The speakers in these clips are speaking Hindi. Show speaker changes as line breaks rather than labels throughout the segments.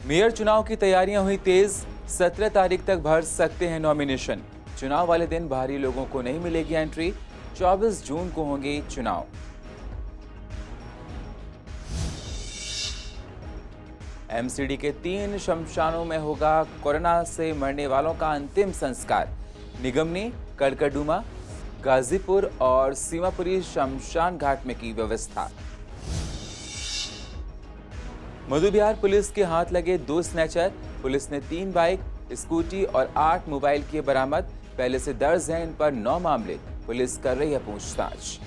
मेयर चुनाव की तैयारियां हुई तेज। 17 तारीख तक भर सकते हैं नॉमिनेशन। चुनाव वाले दिन बाहरी लोगों को नहीं मिलेगी एंट्री। 24 जून को होंगे चुनाव। एमसीडी के 3 शमशानों में होगा कोरोना से मरने वालों का अंतिम संस्कार। निगम ने कड़कड़डूमा, गाजीपुर और सीमापुरी शमशान घाट में की व्यवस्था। मधुबिहार पुलिस के हाथ लगे 2 स्नैचर। पुलिस ने 3 बाइक, स्कूटी और 8 मोबाइल किए बरामद। पहले से दर्ज हैं इन पर 9 मामले। पुलिस कर रही है पूछताछ।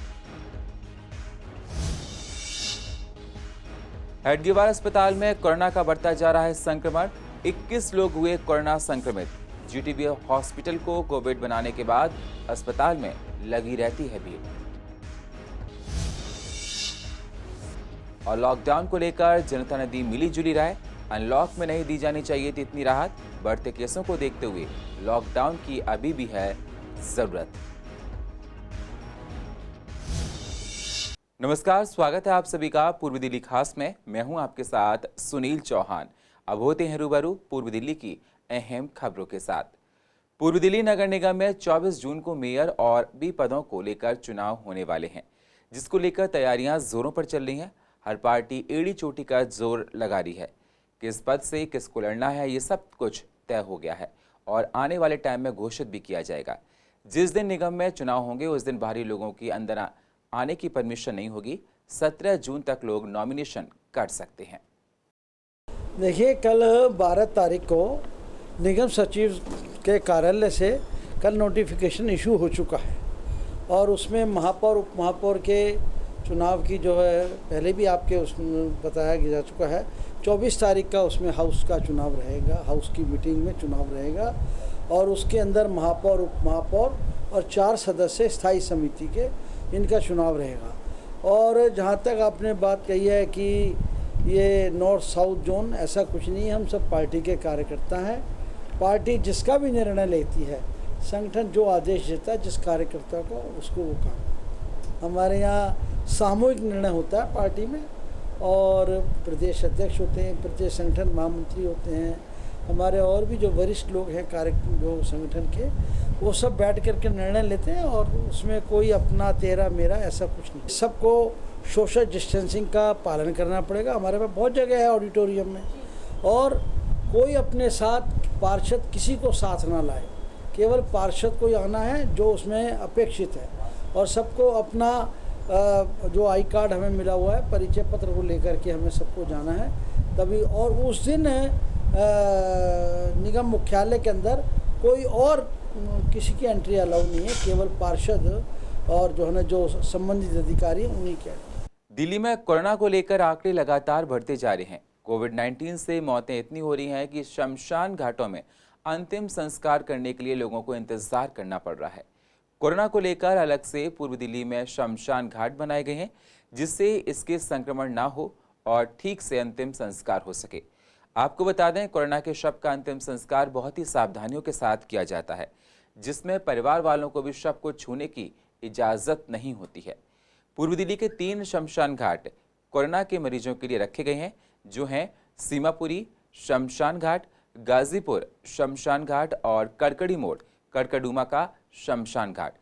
हेडगेवार अस्पताल में कोरोना का बढ़ता जा रहा है संक्रमण। 21 लोग हुए कोरोना संक्रमित। जीटीबी हॉस्पिटल को कोविड बनाने के बाद अस्पताल में लगी रहती है भीड़। और लॉकडाउन को लेकर जनता ने दी मिली जुली राय। अनलॉक में नहीं दी जानी चाहिए थी इतनी राहत। बढ़ते केसों को देखते हुए लॉकडाउन की अभी भी है जरूरत। नमस्कार, स्वागत है आप सभी का पूर्व दिल्ली खास में। मैं हूं आपके साथ सुनील चौहान। अब होते हैं रूबरू पूर्व दिल्ली की अहम खबरों के साथ। पूर्व दिल्ली नगर निगम में 24 जून को मेयर और बी पदों को लेकर चुनाव होने वाले हैं, जिसको लेकर तैयारियां जोरों पर चल रही हैं। हर पार्टी एड़ी चोटी का जोर लगा रही है। किस पद से किसको लड़ना है, ये सब कुछ तय हो गया है और आने वाले टाइम में घोषित भी किया जाएगा। जिस दिन निगम में चुनाव होंगे उस दिन बाहरी लोगों की अंदर आने की परमिशन नहीं होगी। 17 जून तक लोग नॉमिनेशन कर सकते हैं।
देखिए, कल 12 तारीख को निगम सचिव के कार्यालय से कल नोटिफिकेशन इशू हो चुका है और उसमें महापौर उप महापौर के चुनाव की जो है पहले भी आपके उसमें बताया जा चुका है। 24 तारीख का उसमें हाउस का चुनाव रहेगा, हाउस की मीटिंग में चुनाव रहेगा और उसके अंदर महापौर उप महापौर और 4 सदस्य स्थायी समिति के इनका चुनाव रहेगा। और जहाँ तक आपने बात कही है कि ये नॉर्थ साउथ जोन, ऐसा कुछ नहीं है। हम सब पार्टी के कार्यकर्ता हैं। पार्टी जिसका भी निर्णय लेती है, संगठन जो आदेश देता है जिस कार्यकर्ता को, उसको वो काम। हमारे यहाँ सामूहिक निर्णय होता है पार्टी में और प्रदेश अध्यक्ष होते हैं, प्रदेश संगठन महामंत्री होते हैं, हमारे और भी जो वरिष्ठ लोग हैं जो संगठन के, वो सब बैठ करके निर्णय लेते हैं और उसमें कोई अपना तेरा मेरा ऐसा कुछ नहीं। सबको सोशल डिस्टेंसिंग का पालन करना पड़ेगा। हमारे पास बहुत जगह है ऑडिटोरियम में, और कोई अपने साथ पार्षद किसी को साथ ना लाए। केवल पार्षद को आना है जो उसमें अपेक्षित है और सबको अपना जो आई कार्ड हमें मिला हुआ है, परिचय पत्र को लेकर के हमें सबको जाना है तभी। और उस दिन निगम मुख्यालय के अंदर कोई और किसी की एंट्री अलाउ नहीं है, केवल पार्षद और जो है ना जो संबंधित अधिकारी हैं उन्हीं के।
दिल्ली में कोरोना को लेकर आंकड़े लगातार बढ़ते जा रहे हैं। कोविड-19 से मौतें इतनी हो रही हैं कि शमशान घाटों में अंतिम संस्कार करने के लिए लोगों को इंतजार करना पड़ रहा है। कोरोना को लेकर अलग से पूर्व दिल्ली में शमशान घाट बनाए गए हैं, जिससे इसके संक्रमण ना हो और ठीक से अंतिम संस्कार हो सके। आपको बता दें, कोरोना के शव का अंतिम संस्कार बहुत ही सावधानियों के साथ किया जाता है, जिसमें परिवार वालों को भी शव को छूने की इजाज़त नहीं होती है। पूर्व दिल्ली के 3 शमशान घाट कोरोना के मरीजों के लिए रखे गए हैं, जो हैं सीमापुरी शमशान घाट, गाजीपुर शमशान घाट और कड़कड़ी मोड़ कड़कड़डूमा का शमशान घाट।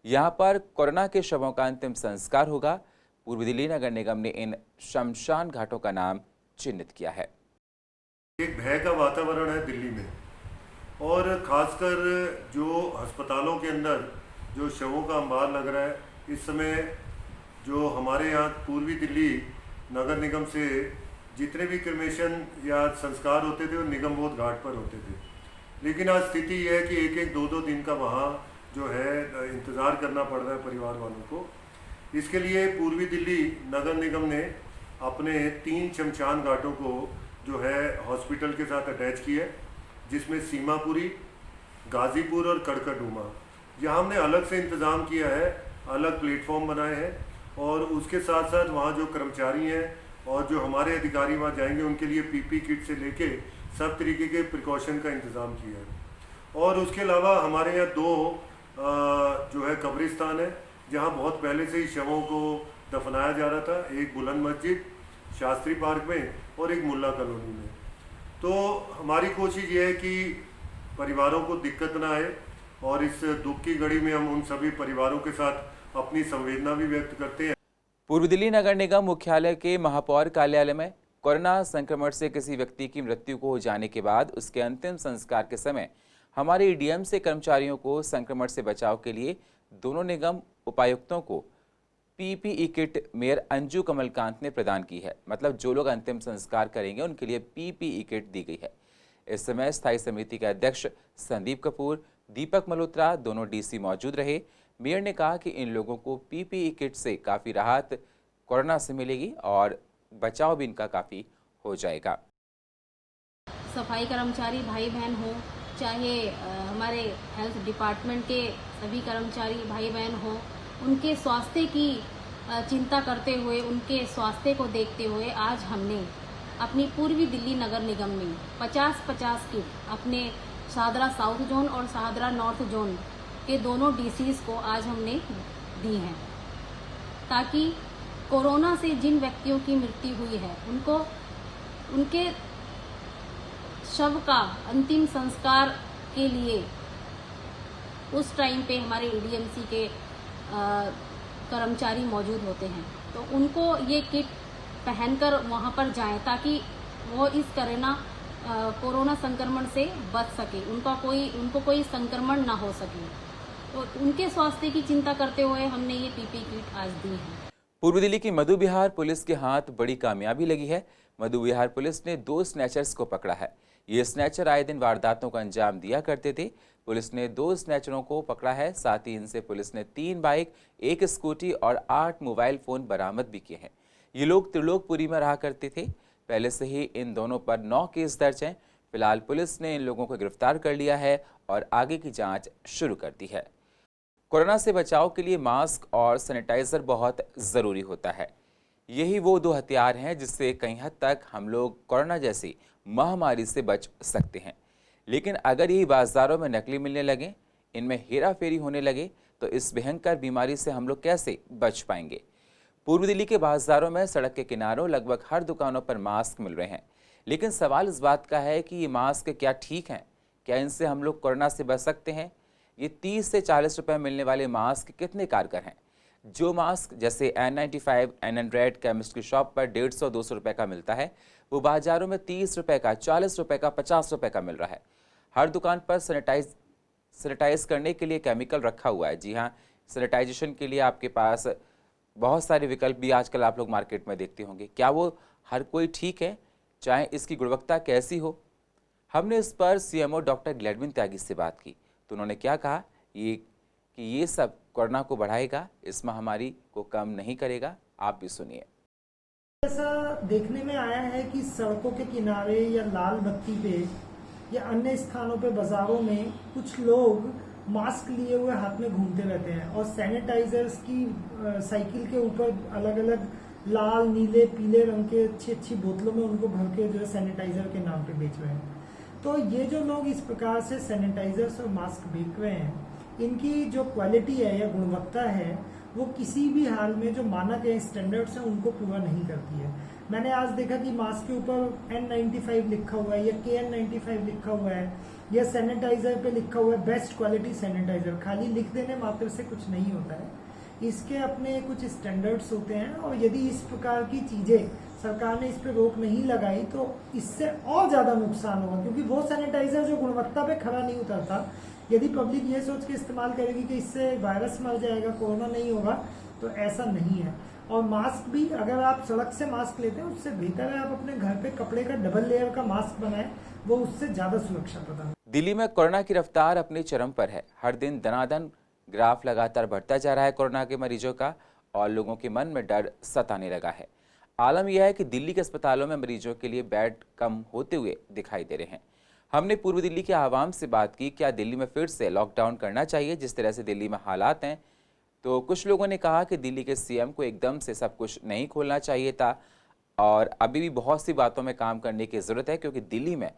यहाँ पर कोरोना के शवों का अंतिम संस्कार होगा। पूर्व दिल्ली नगर निगम ने इन शमशान घाटों का नाम चिन्हित किया है।
एक भय का वातावरण है दिल्ली में, और खासकर जो अस्पतालों के अंदर जो शवों का अंबार लग रहा है इस समय। जो हमारे यहाँ पूर्वी दिल्ली नगर निगम से जितने भी क्रिमेशन या संस्कार होते थे वो निगम बोध घाट पर होते थे, लेकिन आज स्थिति यह है कि 1-1, 2-2 दिन का वहाँ जो है इंतज़ार करना पड़ रहा है परिवार वालों को। इसके लिए पूर्वी दिल्ली नगर निगम ने अपने 3 शमशान घाटों को जो है हॉस्पिटल के साथ अटैच किया है, जिसमें सीमापुरी, गाजीपुर और कड़कड़डूमा। यहाँ हमने अलग से इंतज़ाम किया है, अलग प्लेटफॉर्म बनाए हैं और उसके साथ साथ वहाँ जो कर्मचारी हैं और जो हमारे अधिकारी वहाँ जाएंगे उनके लिए पीपी किट से लेके सब तरीके के प्रिकॉशन का इंतज़ाम किया है। और उसके अलावा हमारे यहाँ 2 जो है कब्रिस्तान है, जहाँ बहुत पहले से ही शवों को दफनाया जा रहा था। एक बुलंद मस्जिद शास्त्री पार्क में और एक मुल्ला कॉलोनी में। तो हमारी कोशिश ये है कि परिवारों को दिक्कत ना आए और इस दुख की घड़ी में हम उन सभी परिवारों के साथ अपनी संवेदना भी व्यक्त करते हैं।
पूर्व दिल्ली नगर निगम मुख्यालय के महापौर कार्यालय में कोरोना संक्रमण से किसी व्यक्ति की मृत्यु को हो जाने के बाद उसके अंतिम संस्कार के समय हमारे ईडीएम से कर्मचारियों को संक्रमण से बचाव के लिए दोनों निगम उपायुक्तों को PPE kit mayor Anju Kamalkant ने प्रदान की है। मतलब जो लोग अंतिम संस्कार करेंगे उनके लिए पीपीई किट दी गई है। इस समय स्थायी समिति के अध्यक्ष संदीप कपूर, दीपक मल्होत्रा दोनों डीसी मौजूद रहे। मेयर ने कहा कि इन लोगों को पीपीई किट से काफ़ी राहत कोरोना से मिलेगी और बचाव भी इनका काफ़ी हो जाएगा।
सफाई कर्मचारी भाई बहन हो, चाहे हमारे हेल्थ डिपार्टमेंट के सभी कर्मचारी भाई बहन हो, उनके स्वास्थ्य की चिंता करते हुए, उनके स्वास्थ्य को देखते हुए आज हमने अपनी पूर्वी दिल्ली नगर निगम में 50-50 किट अपने शाहदरा साउथ जोन और शाहदरा नॉर्थ जोन के दोनों डीसीज को आज हमने दी हैं, ताकि कोरोना से जिन व्यक्तियों की मृत्यु हुई है उनको उनके शव का अंतिम संस्कार के लिए उस टाइम पे हमारे ईडीएमसी के कर्मचारी मौजूद होते हैं, तो उनको ये किट पहनकर वहाँ पर जाएं ताकि वो इस कोरोना संक्रमण से बच सके, उनको कोई संक्रमण ना हो सके। तो उनके स्वास्थ्य की चिंता करते हुए हमने ये पीपी किट आज दी है।
पूर्व दिल्ली की मधु विहार पुलिस के हाथ बड़ी कामयाबी लगी है। मधु विहार पुलिस ने 2 स्नैचर्स को पकड़ा है। ये स्नैचर आए दिन वारदातों को अंजाम दिया करते थे। पुलिस ने 2 स्नैचरों को पकड़ा है। साथ ही इनसे पुलिस ने 3 बाइक, 1 स्कूटी और 8 मोबाइल फोन बरामद भी किए हैं। ये लोग त्रिलोकपुरी में रहा करते थे। पहले से ही इन दोनों पर 9 केस दर्ज हैं। फिलहाल पुलिस ने इन लोगों को गिरफ्तार कर लिया है और आगे की जांच शुरू कर दी है। कोरोना से बचाव के लिए मास्क और सैनिटाइजर बहुत ज़रूरी होता है। यही वो 2 हथियार हैं जिससे कई हद तक हम लोग कोरोना जैसी महामारी से बच सकते हैं। लेकिन अगर यही बाज़ारों में नकली मिलने लगे, इनमें हेरा फेरी होने लगे, तो इस भयंकर बीमारी से हम लोग कैसे बच पाएंगे। पूर्व दिल्ली के बाज़ारों में सड़क के किनारों लगभग हर दुकानों पर मास्क मिल रहे हैं। लेकिन सवाल इस बात का है कि ये मास्क क्या ठीक हैं? क्या इनसे हम लोग कोरोना से बच सकते हैं? ये 30 से 40 रुपए मिलने वाले मास्क कितने कारगर हैं? जो मास्क जैसे N95, N100 केमिस्ट की शॉप पर 150-200 रुपए का मिलता है, वो बाजारों में 30 रुपए का, 40 रुपए का, 50 रुपए का मिल रहा है। हर दुकान पर सैनिटाइज करने के लिए केमिकल रखा हुआ है। जी हाँ, सैनिटाइजेशन के लिए आपके पास बहुत सारे विकल्प भी आजकल आप लोग मार्केट में देखते होंगे। क्या वो हर कोई ठीक है, चाहे इसकी गुणवत्ता कैसी हो? हमने इस पर CMO डॉक्टर ग्लैडविन त्यागी से बात की, तो उन्होंने क्या कहा कि ये सब कोरोना को बढ़ाएगा, इस महामारी को कम नहीं करेगा। आप भी सुनिए।
ऐसा देखने में आया है कि सड़कों के किनारे या लाल बत्ती पे या अन्य स्थानों पे, बाजारों में कुछ लोग मास्क लिए हुए हाथ में घूमते रहते हैं और सैनिटाइजर्स की साइकिल के ऊपर अलग अलग लाल, नीले, पीले रंग के अच्छी बोतलों में उनको भर के जो है सैनिटाइजर के नाम पे बेच रहे हैं। तो ये जो लोग इस प्रकार से सैनिटाइजर्स और मास्क बेच रहे हैं, इनकी जो क्वालिटी है या गुणवत्ता है, वो किसी भी हाल में जो मानक है, स्टैंडर्ड्स हैं, उनको पूरा नहीं करती है। मैंने आज देखा कि मास्क के ऊपर N95 लिखा हुआ है या KN95 लिखा हुआ है या सैनिटाइजर पे लिखा हुआ है बेस्ट क्वालिटी सैनिटाइजर। खाली लिख देने मात्र से कुछ नहीं होता है, इसके अपने कुछ स्टैंडर्ड्स होते हैं। और यदि इस प्रकार की चीजें सरकार ने इस पे रोक नहीं लगाई तो इससे और ज्यादा नुकसान होगा, क्योंकि वो सैनिटाइजर जो गुणवत्ता पे खरा नहीं उतरता, यदि पब्लिक ये सोच के इस्तेमाल करेगी कि इससे वायरस मर जाएगा, कोरोना नहीं होगा, तो ऐसा नहीं है। और मास्क भी अगर आप सड़क से मास्क लेते हैं, उससे बेहतर है आप अपने घर पे कपड़े का डबल लेयर का मास्क बनाएं, वो उससे ज्यादा सुरक्षा प्रदान।
दिल्ली में कोरोना की रफ्तार अपने चरम पर है। हर दिन दनादन ग्राफ लगातार बढ़ता जा रहा है कोरोना के मरीजों का, और लोगों के मन में डर सताने लगा है। आलम यह है कि दिल्ली के अस्पतालों में मरीजों के लिए बेड कम होते हुए दिखाई दे रहे हैं। हमने पूर्व दिल्ली के आवाम से बात की, क्या दिल्ली में फिर से लॉकडाउन करना चाहिए जिस तरह से दिल्ली में हालात हैं। तो कुछ लोगों ने कहा कि दिल्ली के CM को एकदम से सब कुछ नहीं खोलना चाहिए था और अभी भी बहुत सी बातों में काम करने की ज़रूरत है, क्योंकि दिल्ली में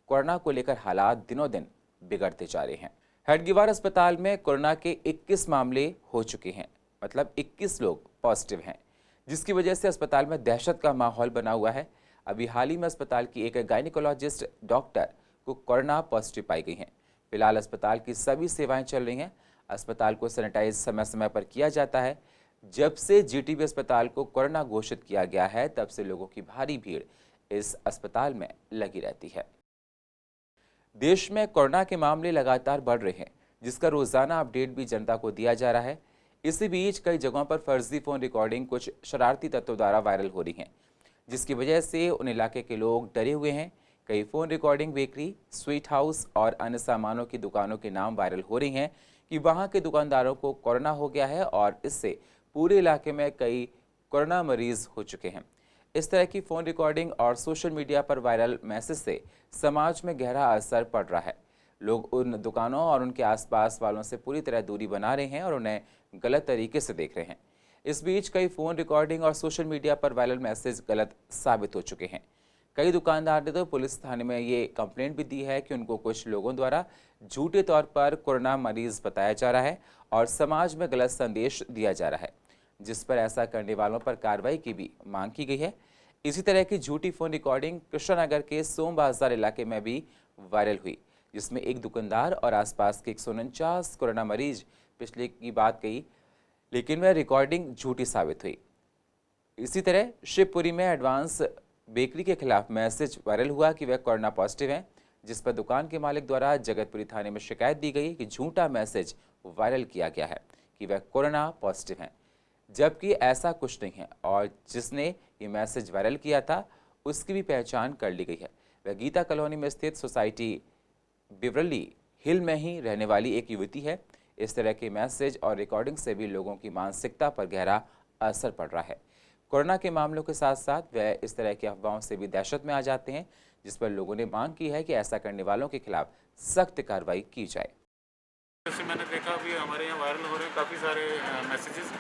कोरोना को लेकर हालात दिनों दिन बिगड़ते जा रहे हैं। हेडगेवार अस्पताल में कोरोना के 21 मामले हो चुके हैं, मतलब 21 लोग पॉजिटिव हैं, जिसकी वजह से अस्पताल में दहशत का माहौल बना हुआ है। अभी हाल ही में अस्पताल की एक गायनिकोलॉजिस्ट डॉक्टर को कोरोना पॉजिटिव पाई गई हैं। फिलहाल अस्पताल की सभी सेवाएं चल रही हैं। अस्पताल को सैनिटाइज समय समय पर किया जाता है। जब से जीटीबी अस्पताल को कोरोना घोषित किया गया है, तब से लोगों की भारी भीड़ इस अस्पताल में लगी रहती है। देश में कोरोना के मामले लगातार बढ़ रहे हैं, जिसका रोजाना अपडेट भी जनता को दिया जा रहा है। इसी बीच कई जगहों पर फर्जी फोन रिकॉर्डिंग कुछ शरारती तत्वों द्वारा वायरल हो रही हैं, जिसकी वजह से उन इलाके के लोग डरे हुए हैं। कई phone recording bakery, sweet house और अन्य सामानों की दुकानों के नाम वायरल हो रही हैं कि वहां के दुकानदारों को कोरोना हो गया है और इससे पूरे इलाके में कई कोरोना मरीज हो चुके हैं। इस तरह की फ़ोन रिकॉर्डिंग और सोशल मीडिया पर वायरल मैसेज से समाज में गहरा असर पड़ रहा है। लोग उन दुकानों और उनके आसपास वालों से पूरी तरह दूरी बना रहे हैं और उन्हें गलत तरीके से देख रहे हैं। इस बीच कई फ़ोन रिकॉर्डिंग और सोशल मीडिया पर वायरल मैसेज गलत साबित हो चुके हैं। कई दुकानदार ने तो पुलिस थाने में ये कंप्लेंट भी दी है कि उनको कुछ लोगों द्वारा झूठे तौर पर कोरोना मरीज बताया जा रहा है और समाज में गलत संदेश दिया जा रहा है, जिस पर ऐसा करने वालों पर कार्रवाई की भी मांग की गई है। इसी तरह की झूठी फ़ोन रिकॉर्डिंग कृष्णनगर के सोम बाजार इलाके में भी वायरल हुई, जिसमें एक दुकानदार और आसपास के 149 कोरोना मरीज पिछले की बात कही, लेकिन वह रिकॉर्डिंग झूठी साबित हुई। इसी तरह शिवपुरी में एडवांस बेकरी के खिलाफ मैसेज वायरल हुआ कि वह कोरोना पॉजिटिव हैं, जिस पर दुकान के मालिक द्वारा जगतपुरी थाने में शिकायत दी गई कि झूठा मैसेज वायरल किया गया है कि वह कोरोना पॉजिटिव हैं, जबकि ऐसा कुछ नहीं है और जिसने ये मैसेज वायरल किया था उसकी भी पहचान कर ली गई है। वह गीता कॉलोनी में स्थित सोसाइटी बिवरली हिल में ही रहने वाली एक युवती है। इस तरह के मैसेज और रिकॉर्डिंग से भी लोगों की मानसिकता पर गहरा असर पड़ रहा है। कोरोना के मामलों के साथ साथ वह इस तरह की अफवाहों से भी दहशत में आ जाते हैं, जिस पर लोगों ने मांग की है कि ऐसा करने वालों के खिलाफ सख्त कार्रवाई की जाए।
जैसे मैंने देखा अभी हमारे यहाँ वायरल हो रहे हैं काफ़ी सारे मैसेजेस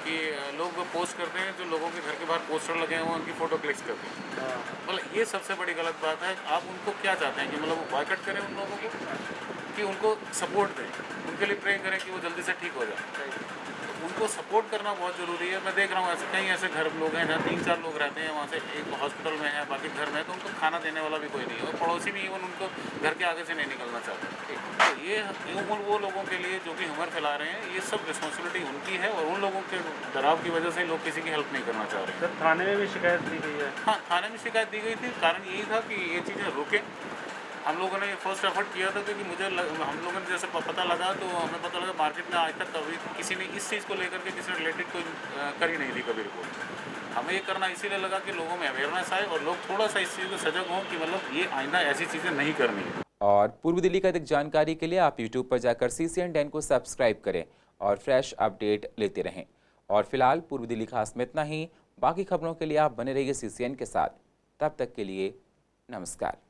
कि लोग पोस्ट करते हैं, जो लोगों के घर के बाहर पोस्टर लगे हैं वो उनकी फ़ोटो क्लिक्स करते हैं। मतलब ये सबसे बड़ी गलत बात है। आप उनको क्या चाहते हैं कि मतलब वो बॉयकॉट करें उन लोगों को, कि उनको सपोर्ट दें, उनके लिए प्रे करें कि वो जल्दी से ठीक हो जाए। उनको सपोर्ट करना बहुत ज़रूरी है। मैं देख रहा हूँ ऐसे कई ऐसे घर लोग हैं जहाँ 3-4 लोग रहते हैं, वहाँ से एक हॉस्पिटल में है, बाकी घर में है, तो उनको खाना देने वाला भी कोई नहीं है और पड़ोसी भी इवन उनको घर के आगे से नहीं निकलना चाहते। तो ये वो लोगों के लिए जो भी ह्यूमर फैला रहे हैं, ये सब रिस्पॉन्सिबिलिटी उनकी है और उन लोगों के दबाव की वजह से लोग किसी की हेल्प नहीं करना चाह रहे।
सर थाने में भी शिकायत दी गई है?
हाँ, थाने में शिकायत दी गई थी। कारण यही था कि ये चीज़ें रुकें। हम लोगों ने फर्स्ट एफर्ट किया था क्योंकि हम लोगों ने जैसे पता लगा तो हमें पता लगा मार्केट में आज तक कभी किसी ने इस चीज़ को लेकर के किसी ने रिलेटेड कोई करी नहीं थी कभी रिपोर्ट। हमें ये करना इसीलिए लगा कि लोगों में अवेयरनेस आए और लोग थोड़ा सा इस चीज़ को सजग हों कि मतलब ये आइंदा ऐसी चीज़ें नहीं करनी है।
और पूर्व दिल्ली का अधिक जानकारी के लिए आप यूट्यूब पर जाकर CCN10 को सब्सक्राइब करें और फ्रेश अपडेट लेते रहें। और फिलहाल पूर्व दिल्ली खास में इतना ही। बाकी खबरों के लिए आप बने रहिए CCN के साथ। तब तक के लिए नमस्कार।